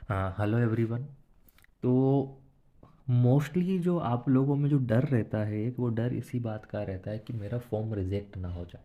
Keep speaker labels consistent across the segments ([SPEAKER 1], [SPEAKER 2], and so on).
[SPEAKER 1] हाँ, hello everyone. तो mostly जो आप लोगों में जो डर रहता है एक वो डर इसी बात का रहता है कि मेरा फॉर्म रिजेक्ट ना हो जाए,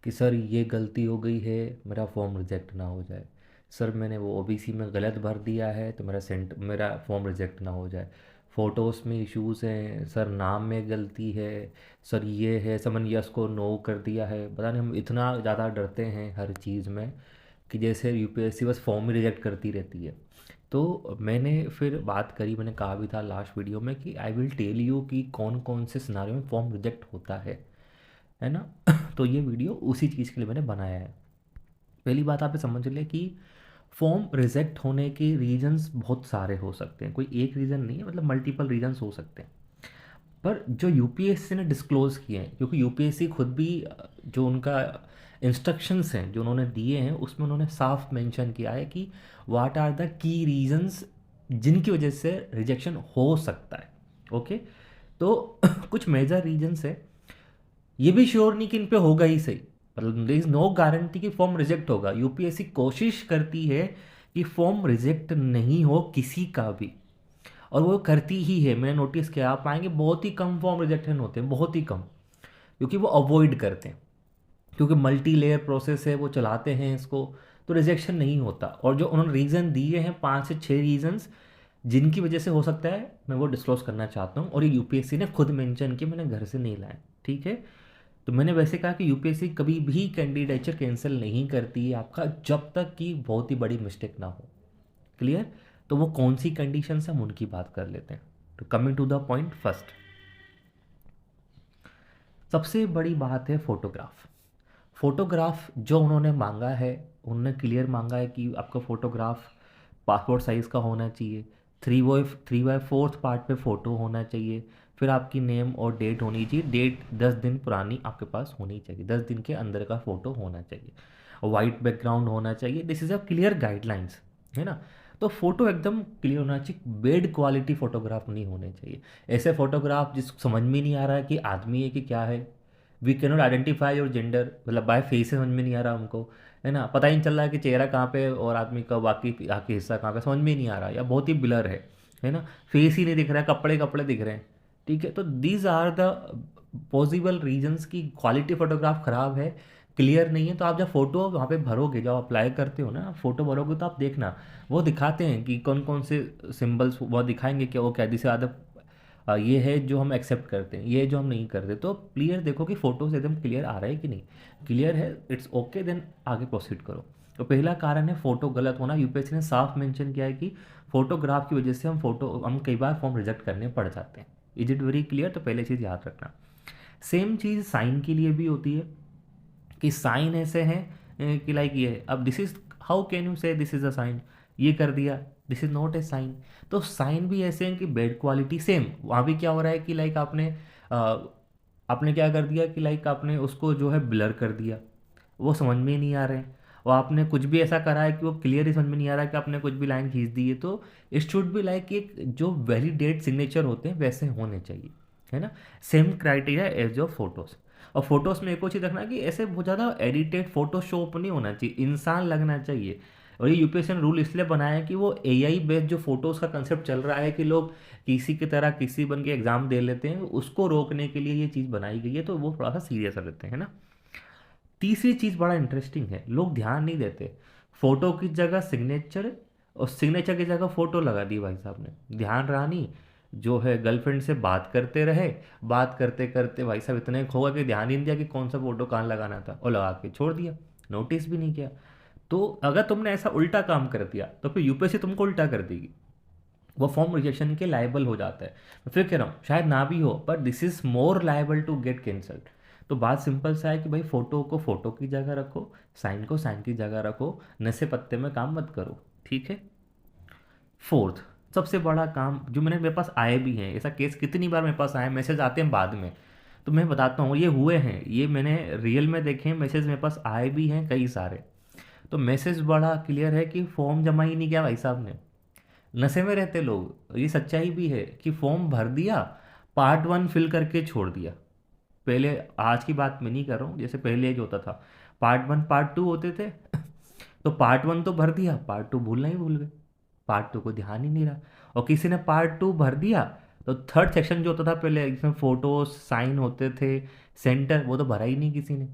[SPEAKER 1] कि सर ये गलती हो गई है, मेरा फॉर्म रिजेक्ट ना हो जाए। सर मैंने वो ओबीसी में गलत भर दिया है तो मेरा फॉर्म रिजेक्ट ना हो जाए। फ़ोटोज़ में इश्यूज़ हैं, सर नाम में गलती है, सर ये है, सर मैंने यस को नो कर दिया है। पता नहीं हम इतना ज़्यादा डरते हैं हर चीज़ में कि जैसे यूपीएससी बस फॉर्म ही रिजेक्ट करती रहती है। तो मैंने फिर बात करी, मैंने कहा भी था लास्ट वीडियो में कि आई विल टेल यू कि कौन कौन से सिनारियो में फॉर्म रिजेक्ट होता है ना। तो ये वीडियो उसी चीज़ के लिए मैंने बनाया है। पहली बात आप ये समझ लें कि फॉर्म रिजेक्ट होने के रीजंस बहुत सारे हो सकते हैं, कोई एक रीज़न नहीं है, मतलब मल्टीपल रीजंस हो सकते हैं। पर जो यूपीएससी ने डिस्क्लोज़ किए हैं, क्योंकि यूपीएससी खुद भी जो उनका इंस्ट्रक्शंस हैं जो उन्होंने दिए हैं उसमें उन्होंने साफ मेंशन किया है कि what are the key reasons जिनकी वजह से रिजेक्शन हो सकता है। ओके। तो कुछ मेजर रीजंस है, ये भी श्योर नहीं कि इन पे होगा ही सही, मतलब देयर इज नो गारंटी कि फॉर्म रिजेक्ट होगा। यूपीएससी कोशिश करती है कि फॉर्म रिजेक्ट नहीं हो किसी का भी, और वो करती ही है। मैंने नोटिस किया, आप पाएंगे बहुत ही कम फॉर्म रिजेक्शन होते हैं, बहुत ही कम, क्योंकि वो अवॉइड करते हैं, क्योंकि मल्टी लेयर प्रोसेस है, वो चलाते हैं इसको, तो रिजेक्शन नहीं होता। और जो उन्होंने रीज़न दिए हैं 5 से 6 रीजंस जिनकी वजह से हो सकता है, मैं वो डिस्क्लोज करना चाहता हूँ। और ये यूपीएससी ने खुद मेंशन किया, मैंने घर से नहीं लाया, ठीक है। तो मैंने वैसे कहा कि यूपीएससी कभी भी कैंडिडेचर कैंसिल नहीं करती है आपका, जब तक कि बहुत ही बड़ी मिस्टेक ना हो। क्लियर। तो वो कौन सी कंडीशन है हम उनकी बात कर लेते हैं। तो coming to the point first, सबसे बड़ी बात है फोटोग्राफ। फोटोग्राफ जो उन्होंने मांगा है, उन्होंने क्लियर मांगा है कि आपका फोटोग्राफ पासपोर्ट साइज़ का होना चाहिए, 3/4 पार्ट पे फ़ोटो होना चाहिए, फिर आपकी नेम और डेट होनी चाहिए, डेट 10 दिन पुरानी आपके पास होनी चाहिए, 10 दिन के अंदर का फ़ोटो होना चाहिए, वाइट बैकग्राउंड होना चाहिए। This is a clear guidelines, है ना। तो फोटो एकदम क्लियर होना चाहिए, बेड क्वालिटी फोटोग्राफ नहीं होने चाहिए। ऐसे फोटोग्राफ जिस समझ में नहीं आ रहा है कि आदमी है कि क्या है, we cannot identify your gender, मतलब बाय फेस से समझ में नहीं आ रहा हमको, है ना। पता ही नहीं चल रहा है कि चेहरा कहाँ पे और आदमी का बाकी बाकी हिस्सा कहाँ पे, समझ में ही नहीं आ रहा, या बहुत ही ब्लर है ना। फेस ही नहीं दिख रहा है, कपड़े कपड़े दिख रहे हैं, ठीक है। तो these are the possible reasons की क्वालिटी फोटोग्राफ ख़राब है, क्लियर नहीं है। तो आप जब फोटो वहाँ पे भरोगे, जब अप्लाई करते हो ना, फोटो भरोगे, तो आप देखना वो दिखाते हैं कि कौन कौन से सिंबल्स वो दिखाएंगे कि वो क्या दिस आर द ये है जो हम एक्सेप्ट करते हैं, ये जो हम नहीं करते। तो क्लियर देखो कि फ़ोटोज़ एकदम क्लियर आ रहा है कि नहीं, क्लियर है, इट्स ओके, देन आगे प्रोसीड करो। तो पहला कारण है फ़ोटो गलत होना। यूपीएससी ने साफ मेंशन किया है कि फ़ोटोग्राफ की वजह से हम कई बार फॉर्म रिजेक्ट करने पड़ जाते हैं। Is it very clear? तो पहले चीज़ याद रखना। सेम चीज़ साइन के लिए भी होती है, कि साइन ऐसे हैं कि लाइक ये, अब this is, how can you say this is a sign, ये कर दिया, this is not a sign. तो साइन भी ऐसे हैं कि बेड क्वालिटी सेम, वहाँ भी क्या हो रहा है कि लाइक आपने क्या कर दिया कि लाइक आपने उसको जो है ब्लर कर दिया, वो समझ में ही नहीं आ रहे हैं। और आपने कुछ भी ऐसा करा है कि वो क्लियर ही समझ में नहीं आ रहा है कि आपने कुछ भी लाइन खींच दी है। तो इट शुड बी लाइक एक जो वैलिडेट सिग्नेचर होते हैं वैसे होने चाहिए, है ना। Same criteria as of photos. और फोटोज़ में एक और चीज़ रखना कि ऐसे बहुत ज़्यादा एडिटेड फोटोशॉप नहीं होना चाहिए, इंसान लगना चाहिए। और ये यूपीएससी ने रूल इसलिए बनाया है कि वो एआई बेस्ड जो फोटोज़ का कंसेप्ट चल रहा है कि लोग किसी की तरह किसी बन के एग्ज़ाम दे लेते हैं, उसको रोकने के लिए ये चीज़ बनाई गई है। तो वो थोड़ा सा सीरियस रहते हैं, है ना। तीसरी चीज़ बड़ा इंटरेस्टिंग है, लोग ध्यान नहीं देते, फोटो की जगह सिग्नेचर और सिग्नेचर की जगह फोटो लगा दी भाई साहब ने, ध्यान रहा नहीं। जो है गर्लफ्रेंड से बात करते रहे, बात करते करते भाई साहब इतने खो गए कि ध्यान ही नहीं दिया कि कौन सा फोटो कहाँ लगाना था, और लगा के छोड़ दिया, नोटिस भी नहीं किया। तो अगर तुमने ऐसा उल्टा काम कर दिया तो फिर यूपीएससी तुमको उल्टा कर देगी, वो फॉर्म रिजेक्शन के लायबल हो जाता है। मैं फिर कह रहा हूँ शायद ना भी हो, पर this is more liable to get cancelled. तो बात सिंपल सा है कि भाई फोटो को फोटो की जगह रखो, साइन को साइन की जगह रखो, नशे पत्ते में काम मत करो, ठीक है। फोर्थ, सबसे बड़ा काम जो मेरे पास आए भी हैं, ऐसा केस कितनी बार मेरे पास आए, मैसेज आते हैं बाद में, तो मैं बताता हूँ ये हुए हैं, ये मैंने रियल में देखे हैं, मैसेज मेरे पास आए भी हैं कई सारे। तो मैसेज बड़ा क्लियर है कि फॉर्म जमा ही नहीं किया भाई साहब ने, नशे में रहते लोग। ये सच्चाई भी है कि फॉर्म भर दिया, पार्ट 1 फिल करके छोड़ दिया। पहले, आज की बात मैं नहीं कर रहा हूँ, जैसे पहले जो होता था पार्ट 1 पार्ट 2 होते थे। तो पार्ट 1 तो भर दिया, पार्ट 2 भूलना ही भूल गए, पार्ट 2 को ध्यान ही नहीं रहा, और किसी ने पार्ट 2 भर दिया तो थर्ड सेक्शन जो होता था पहले, जिसमें फोटो साइन होते थे, सेंटर, वो तो भरा ही नहीं किसी ने।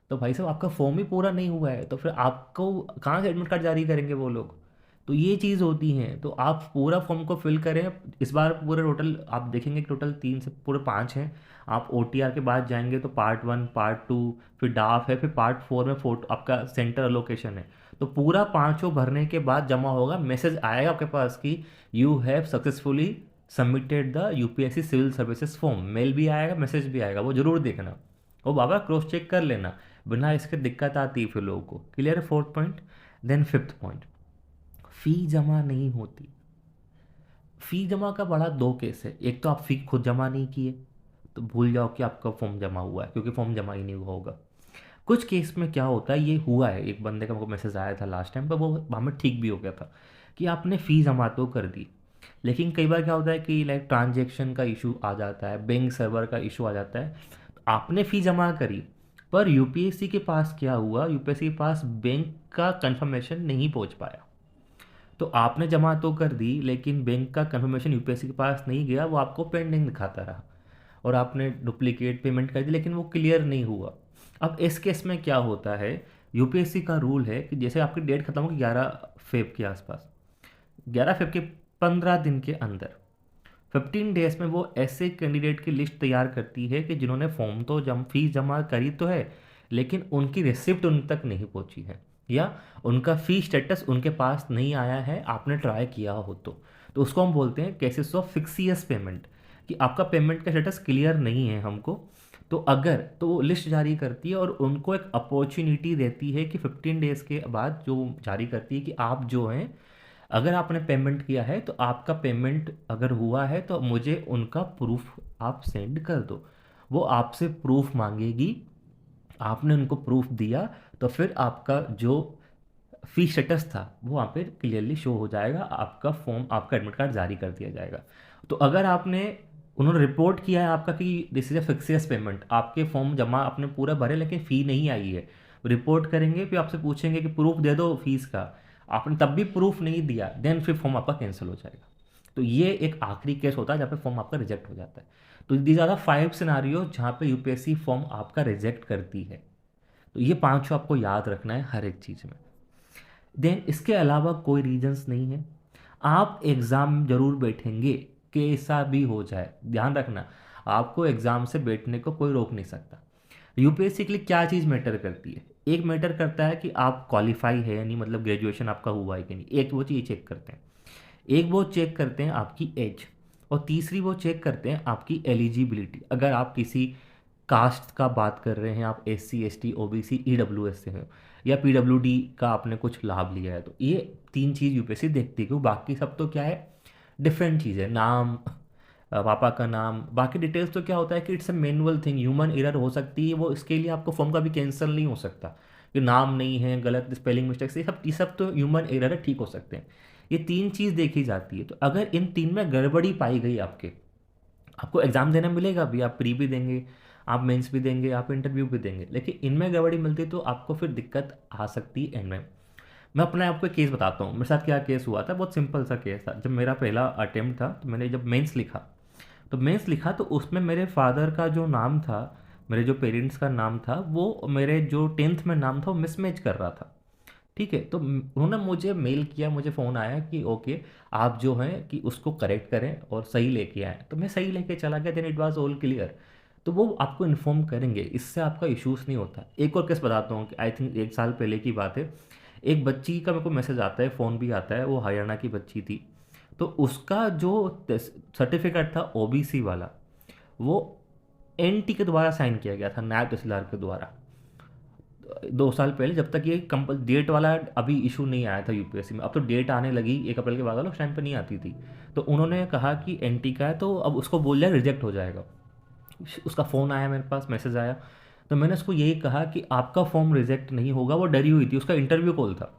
[SPEAKER 1] तो भाई साहब आपका फॉर्म ही पूरा नहीं हुआ है तो फिर आपको कहाँ से एडमिट कार्ड जारी करेंगे वो लोग। तो ये चीज़ होती है, तो आप पूरा फॉर्म को फिल करें। इस बार पूरे टोटल आप देखेंगे कि टोटल 3 से पूरे 5 हैं। आप OTR के बाद जाएंगे तो पार्ट 1, पार्ट 2, फिर डाफ है, फिर पार्ट 4 में फोटो आपका सेंटर लोकेशन है। तो पूरा पाँचों भरने के बाद जमा होगा, मैसेज आएगा आपके पास कि you have successfully submitted the UPSC civil services form. Mail भी आएगा, मैसेज भी आएगा, वो जरूर देखना, वो बाबा क्रॉस चेक कर लेना, बिना इसके दिक्कत आती है फिर लोगों को। क्लियर है 4th point. Then 5th point, फ़ी जमा नहीं होती। फ़ी जमा का बड़ा 2 केस है। एक तो आप फ़ी खुद जमा नहीं किए तो भूल जाओ कि आपका फॉर्म जमा हुआ है, क्योंकि फॉर्म जमा ही नहीं हुआ होगा। कुछ केस में क्या होता है, ये हुआ है, एक बंदे का मेरे को मैसेज आया था लास्ट टाइम पर, वो हमें ठीक भी हो गया था कि आपने फ़ी जमा तो कर दी, लेकिन कई बार क्या होता है कि लाइक ट्रांजेक्शन का इशू आ जाता है, बैंक सर्वर का इशू आ जाता है। तो आपने फ़ी जमा करी, पर UPSC के पास क्या हुआ, UPSC के पास बैंक का कंफर्मेशन नहीं पहुंच पाया। तो आपने जमा तो कर दी लेकिन बैंक का कंफर्मेशन UPSC के पास नहीं गया, वो आपको पेंडिंग दिखाता रहा, और आपने डुप्लीकेट पेमेंट कर दी लेकिन वो क्लियर नहीं हुआ। अब इस केस में क्या होता है, UPSC का रूल है कि जैसे आपकी डेट खत्म होगी 11 फेब के आसपास, 11 फेब के 15 दिन के अंदर, 15 डेज में वो ऐसे कैंडिडेट की लिस्ट तैयार करती है कि जिन्होंने फॉर्म तो फीस जमा करी तो है, लेकिन उनकी रिसिप्ट उन तक नहीं पहुंची है, या उनका फी स्टेटस उनके पास नहीं आया है, आपने ट्राई किया हो तो उसको हम बोलते हैं केसेस ऑफ फिक्सियस पेमेंट, कि आपका पेमेंट का स्टेटस क्लियर नहीं है हमको। तो अगर तो वो लिस्ट जारी करती है और उनको एक अपॉर्चुनिटी देती है कि 15 डेज के बाद जो जारी करती है कि आप जो हैं, अगर आपने पेमेंट किया है तो आपका पेमेंट अगर हुआ है तो मुझे उनका प्रूफ आप सेंड कर दो। वो आपसे प्रूफ मांगेगी, आपने उनको प्रूफ दिया तो फिर आपका जो फी स्टेटस था वो वहाँ पे क्लियरली शो हो जाएगा, आपका फॉर्म, आपका एडमिट कार्ड जारी कर दिया जाएगा। तो अगर आपने, उन्होंने रिपोर्ट किया है आपका कि दिस इज ए फिक्सियस पेमेंट, आपके फॉर्म जमा आपने पूरा भरे लेकिन फ़ी नहीं आई है, रिपोर्ट करेंगे, फिर आपसे पूछेंगे कि प्रूफ दे दो फीस का, आपने तब भी प्रूफ नहीं दिया, देन फिर फॉर्म आपका कैंसिल हो जाएगा। तो ये एक आखिरी केस होता है जहाँ पे फॉर्म आपका रिजेक्ट हो जाता है। तो दीज आर द 5 सिनारियो जहाँ पे UPSC फॉर्म आपका रिजेक्ट करती है। तो ये 5 आपको याद रखना है हर एक चीज़ में। देन इसके अलावा कोई रीजंस नहीं है, आप एग्ज़ाम जरूर बैठेंगे, कैसा भी हो जाए, ध्यान रखना, आपको एग्ज़ाम से बैठने को कोई रोक नहीं सकता। UPSC के लिए क्या चीज़ मैटर करती है, एक मैटर करता है कि आप क्वालिफाई है या नहीं, मतलब ग्रेजुएशन आपका हुआ है कि नहीं, एक वो चीज़ चेक करते हैं। एक वो चेक करते हैं आपकी एज, और तीसरी वो चेक करते हैं आपकी एलिजिबिलिटी। अगर आप किसी कास्ट का बात कर रहे हैं, आप SC ST OBC EWS से हैं, या PWD का आपने कुछ लाभ लिया है, तो ये 3 चीज़ UPSC देखती है, क्योंकि बाकी सब तो क्या है, डिफरेंट चीज़ है, नाम, पापा का नाम, बाकी डिटेल्स तो क्या होता है कि it's a manual thing, human error हो सकती है, वो इसके लिए आपको फॉर्म का भी कैंसिल नहीं हो सकता कि नाम नहीं है, गलत स्पेलिंग मिस्टेक्स, ये सब तो ह्यूमन एरर है, ठीक हो सकते हैं। ये 3 चीज़ देखी जाती है। तो अगर इन 3 में गड़बड़ी पाई गई आपके, आपको एग्ज़ाम देना मिलेगा भी, आप प्री भी देंगे, आप मेंस भी देंगे, आप इंटरव्यू भी देंगे, लेकिन इनमें गड़बड़ी मिलती तो आपको फिर दिक्कत आ सकती है एंड में। मैं अपने आपको एक केस बताता हूँ, मेरे साथ क्या केस हुआ था, बहुत सिंपल सा केस था। जब मेरा पहला अटेम्प्ट था तो मैंने जब मेंस लिखा, तो मेंस लिखा तो उसमें मेरे फादर का जो नाम था, मेरे जो पेरेंट्स का नाम था, वो मेरे जो 10th में नाम था वो मिसमैच कर रहा था। ठीक है, तो उन्होंने मुझे मेल किया, मुझे फ़ोन आया कि ओके आप जो हैं कि उसको करेक्ट करें और सही लेके आएँ। तो मैं सही लेके चला गया, then it was all clear. तो वो आपको इन्फॉर्म करेंगे, इससे आपका इश्यूज़ नहीं होता। एक और केस बताता हूँ कि आई थिंक 1 साल पहले की बात है। एक बच्ची का मेरे को मैसेज आता है, फ़ोन भी आता है, वो हरियाणा की बच्ची थी। तो उसका जो सर्टिफिकेट था OBC वाला, वो NT के द्वारा साइन किया गया था, नायब तहसीलदार के द्वारा, 2 साल पहले, जब तक ये कंपल डेट वाला अभी इशू नहीं आया था UPSC में। अब तो डेट आने लगी 1 अप्रैल के बाद वाला, उस टाइम पे नहीं आती थी। तो उन्होंने कहा कि NT का है, तो अब उसको बोल दिया रिजेक्ट हो जाएगा। उसका फ़ोन आया मेरे पास, मैसेज आया, तो मैंने उसको यही कहा कि आपका फॉर्म रिजेक्ट नहीं होगा। वो डरी हुई थी, उसका इंटरव्यू कॉल था।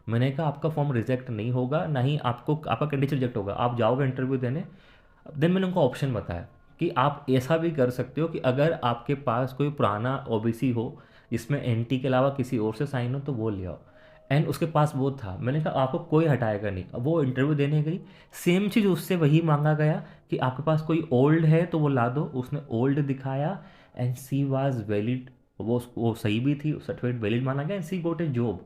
[SPEAKER 1] मैंने कहा आपका फॉर्म रिजेक्ट नहीं होगा, ना ही आपको आपका कैंडिडेट रिजेक्ट होगा, आप जाओगे इंटरव्यू देने। देन मैंने उनको ऑप्शन बताया कि आप ऐसा भी कर सकते हो कि अगर आपके पास कोई पुराना OBC हो जिसमें NT के अलावा किसी और से साइन हो तो वो ले आओ। एंड उसके पास वो था। मैंने कहा आपको कोई हटाएगा नहीं। अब वो इंटरव्यू देने गई, सेम चीज़ उससे वही मांगा गया कि आपके पास कोई ओल्ड है तो वो ला दो। उसने ओल्ड दिखाया एंड सी वाज वैलिड, वो सही भी थी, सर्टिफिकेट वैलिड माना गया and C goat A job.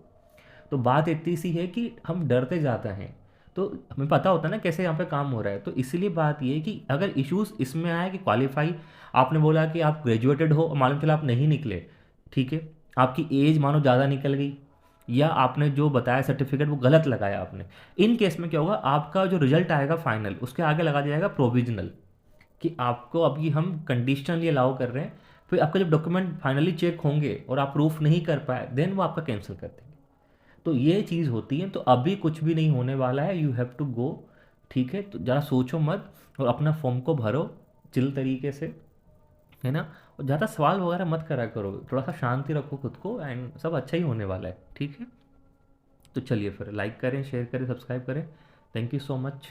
[SPEAKER 1] तो बात इतनी सी है कि हम डरते जाते हैं, तो हमें पता होता है ना कैसे यहाँ पे काम हो रहा है। तो इसीलिए बात ये है कि अगर इश्यूज इसमें आए कि क्वालिफाई, आपने बोला कि आप ग्रेजुएटेड हो और मालूम चला आप नहीं निकले, ठीक है, आपकी एज मानो ज़्यादा निकल गई, या आपने जो बताया सर्टिफिकेट वो गलत लगाया आपने, इन केस में क्या होगा, आपका जो रिजल्ट आएगा फाइनल उसके आगे लगा दिया जाएगा प्रोविजनल, कि आपको अभी हम कंडीशनली अलाउ कर रहे हैं। फिर आपका जब डॉक्यूमेंट फाइनली चेक होंगे और आप प्रूफ नहीं कर पाए, देन वो आपका कैंसिल कर देंगे। तो ये चीज़ होती है। तो अभी कुछ भी नहीं होने वाला है, यू हैव टू गो, ठीक है। तो ज़रा सोचो मत और अपना फॉर्म को भरो चिल तरीके से, है ना। और ज़्यादा सवाल वगैरह मत करा करो, थोड़ा सा शांति रखो खुद को एंड सब अच्छा ही होने वाला है, ठीक है। तो चलिए फिर लाइक करें, शेयर करें, सब्सक्राइब करें। Thank you so much.